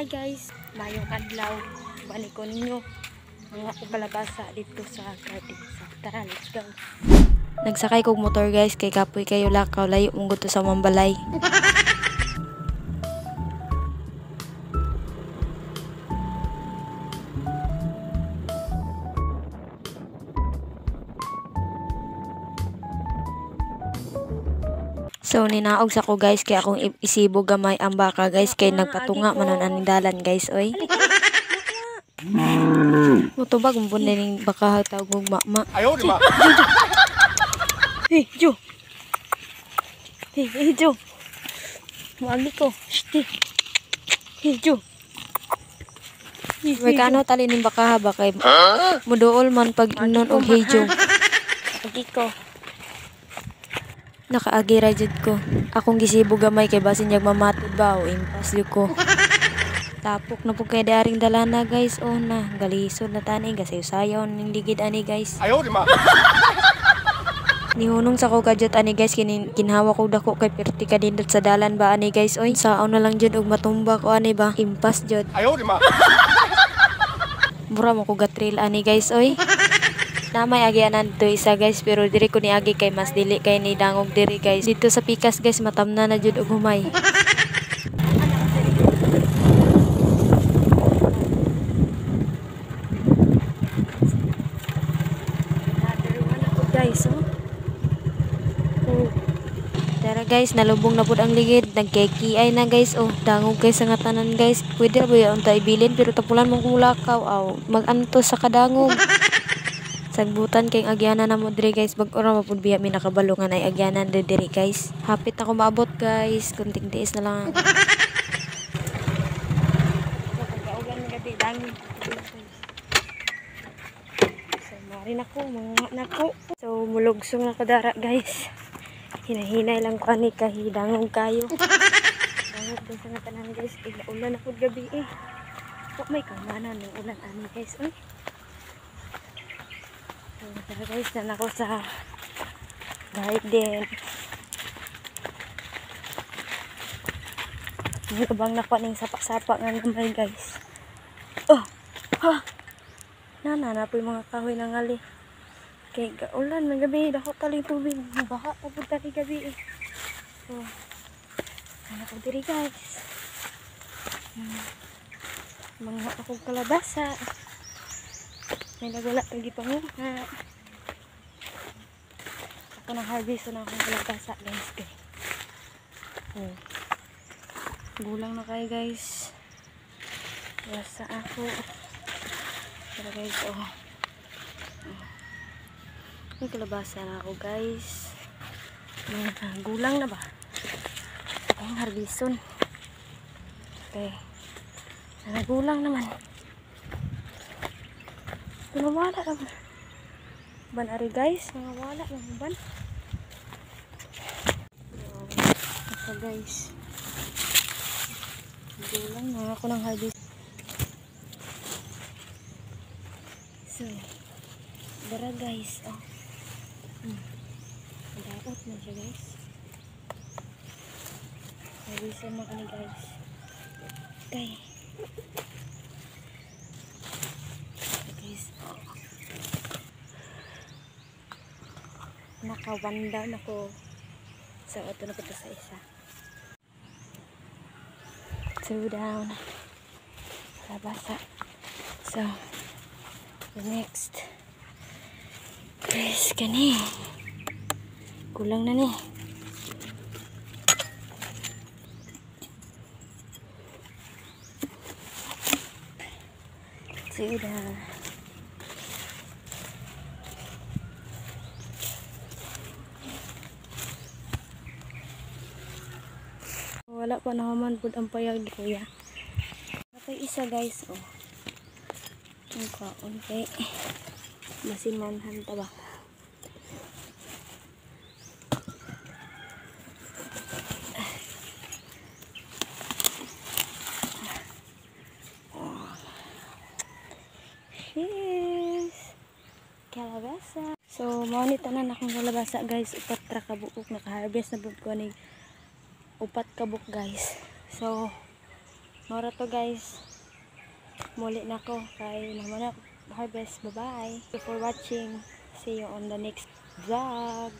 guys, mayong adlaw. Balik ko ninyo mga kalabasa dito sa garden. So, tara, let's go. Nagsakay kog motor guys, kay kapoy kayo lakaw, layo mong gusto sa mambalay. So ninaog sa ko guys, kay akong isibo gamay ang baka guys, kay nagpatunga manon ang dalan guys, oy. Mutubag mo ning baka tawag mong mama. Ayaw di ma. Hey, Jo. Hey, Jo. Muagi ko. Hey, Jo. May kano tali ning baka ba kay muduol man pag inon og hey Jo. Agi ko. Nakaagira jud ko. Akong gisibo gamay kay basin yag mamatod ba o impas yun ko. Tapok na po kay daring dalana guys. Oh na, galisod na tani. Gasayo-sayaw ning ligid ani guys. Ayaw di ma. Nihunong sa ko kadyot ani guys. Kinhawa ko dako kay perti ka dindot sa dalan ba ani guys. Oy, saon na lang jud og matumba ko ani ba. Impas jud. Ayaw di ma. Mura mo ko gatril ani guys. Oy. Namay agianan to isa guys, pero diri ko ni agi kay mas dili kay ni dangog diri guys. Dito sa pikas guys, matamna na jud og humay. Guys, tara guys, nalubong na pud ang ligid, nagkaykiay na guys. Oh, dangog guys ang tanan guys. Pwede ra ba yung ta ibilin, pero tapulan mong kulakaw aw maganto sa kadangog. Sagbutan kay agyanan na mo diri guys, bag-ora mapud biya mi nakabalungan ay agyanan diri guys. Hapit ako maabot guys, kunting tiis na lang. Pagkaugan ng gabi dangin. So marin ako, mga nako. So mulugsong na ko dara guys. Hinahinay lang ko ani kahidangog kayo. Dangog din sa tanan guys, ulan na pud gabi eh. Wa may kamanan ng ulan ani guys. Tara guys, na ako sa garden. Nilabang na ko ning sapa-sapa nga naman guys. Oh! Ha! Nana po yung mga kahoy ng ngali. Kay ulan, may gabi, dako taling tubig. Baha pa po taling gabi eh. So, ano ko diri guys. Mga akong kalabasa. May nagula lagi panguha. Ako nang harvest na akong kalabasa guys. Oh. Gulang na kayo guys. Basa ako. Pero guys, oh. May kalabasa na ako guys. Gulang na ba? Ang harveston. Okay. Nagulang naman. Nawala naman. Ban ari guys, nawala naman ban. So guys. Gulang na ako ng harvest. So, dara guys. Oh. Dapat na siya guys. Harvestan mo kani guys. Okay. Nakawanda na ko sa auto na pito sa isa. 2 down. Labasa. So, the next is kani. Kulang na ni. Sudah. Wala pa naman pud ang payag di kuya. Kapay isa guys, oh. Ang kaon kay masimanhan ta ba. Yes. Kalabasa. So, mao ni tanan akong kalabasa guys, upat ra ka buok naka-harvest na pud ko ni upat kabuk guys. So Mora to guys. Muli na ko kay naman ako harvest. Bye bye. Thank you for watching. See you on the next vlog.